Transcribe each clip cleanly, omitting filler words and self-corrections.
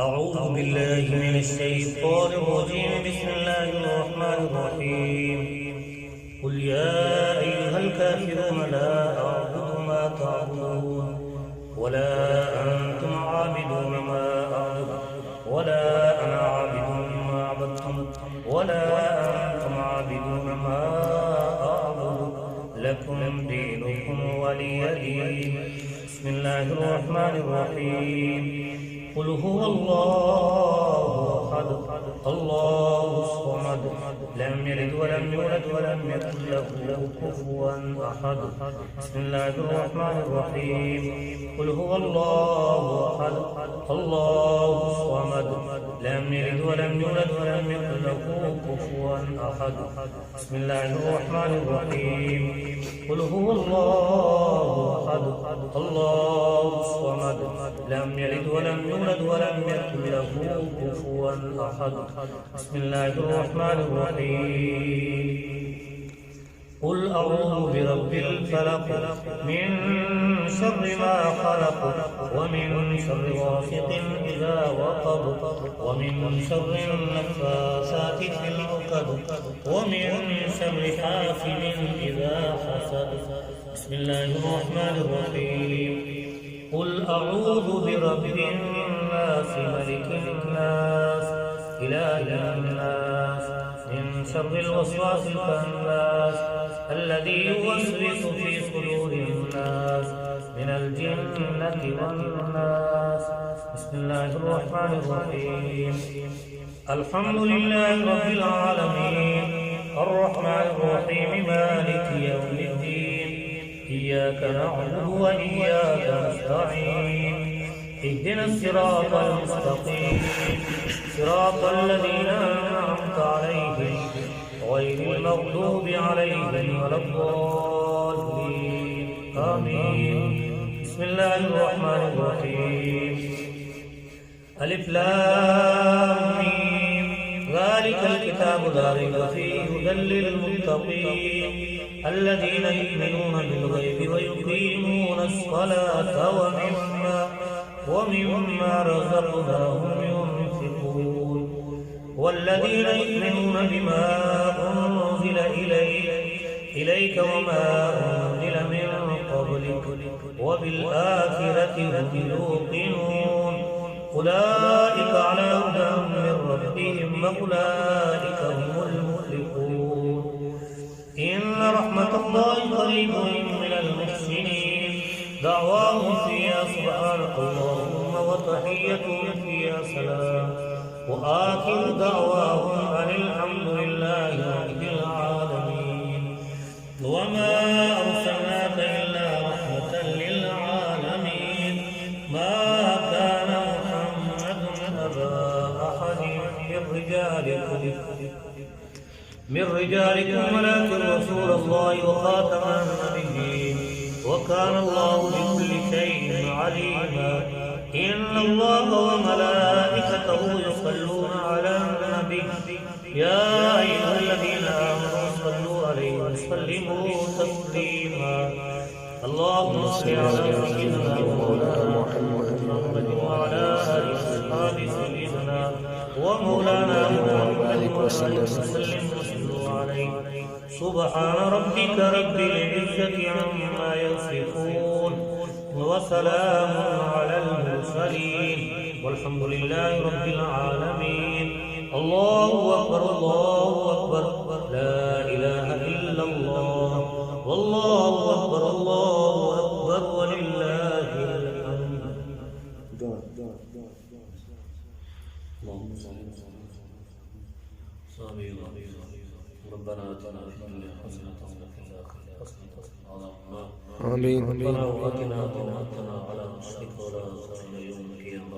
أعوذ بالله من الشيطان الرجيم. بسم الله الرحمن الرحيم. قل يا أيها الكافرون لا أعبد ما تعبدون ولا أنتم عابدون ما أعبد ولا أنا عابد ما عبدتم ولا أنتم عابدون ما أعبد لكم دينكم ولي دين. بسم الله الرحمن الرحيم. قل هو الله أحد الله الصمد لم يلد ولم يولد ولم يكن له كفوا أحد. بسم الله الرحمن الرحيم. قل هو الله أحد الله الصمد لم يلد ولم يولد ولم يكن له كفوا أحد. بسم الله الرحمن الرحيم. قل هو الله أحد الله الصمد لم يلد ولم يولد ولم يكن له كفوا أحد. بسم الله الرحمن الرحيم. قل أعوذ برب الفلق من شر ما خلق ومن شر غاسق إذا وقب ومن شر النفاثات في العقد ومن شر حاسد إذا حسد. بسم الله الرحمن الرحيم. قل أعوذ برب الناس ملك الناس إله الناس من شر الوسواس الخناس الذي يوسوس في صدور الناس من الجنة والناس. بسم الله الرحمن الرحيم. الحمد لله رب العالمين الرحمن الرحيم مالك يوم الدين. إياك نعبد وإياك نستعين. اهدنا الصراط المستقيم صراط الذين أنعمت عليهم غير المغضوب عليهم ولا الضالين آمين. بسم الله الرحمن الرحيم. ألف لام ميم ذلك الكتاب لا ريب فيه هدى للمتقين الذين يؤمنون بالغيب ويقيمون الصلاة ومما رزقناهم ينفقون والذين يؤمنون بما أنزل إليك وما أنزل من قبلك وبالآخرة هم يوقنون أولئك على هدى من ربهم وأولئك هم المفلحون. إن رحمة الله قريب من المحسنين. دعواهم فيها سبحانك اللهم وتحيتهم فيها سلام وآخر دعواهم أن الحمد لله رب العالمين. وما أرسلناك إلا رحمة للعالمين. ما كان محمد أبا أحد من رجالكم ولكن رسول الله وخاتم النبيين وكان الله بكل شيء عليما. إن الله وملائكته يصلون على النبي يا أيها الذين آمنوا صلوا عليه وسلموا تسليما. اللهم صل على سيدنا ومولانا محمد وعلى آله وصحبه سيدنا ومولانا محمد وسلم وصلوا عليه. سبحان ربك رب العزة عما يصفون وسلام على المرسلين والحمد لله رب العالمين. الله أكبر الله أكبر لا إله إلا الله والله أكبر الله أكبر ولله الحمد. اللهم صل ربنا آتنا في الدنيا حسنة وفي الآخرة حسنة وقنا آمين. ربنا وآتنا وآتنا على رسلك ولا تخزنا يوم القيامة.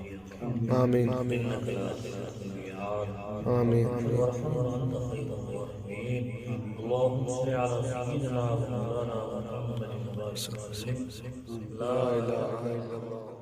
آمين. إنك لا تخلف الميعاد. آمين. وارحمنا وأنت خير الراحمين. اللهم صل على سيدنا ومولانا محمد وسلم. لا إله إلا الله.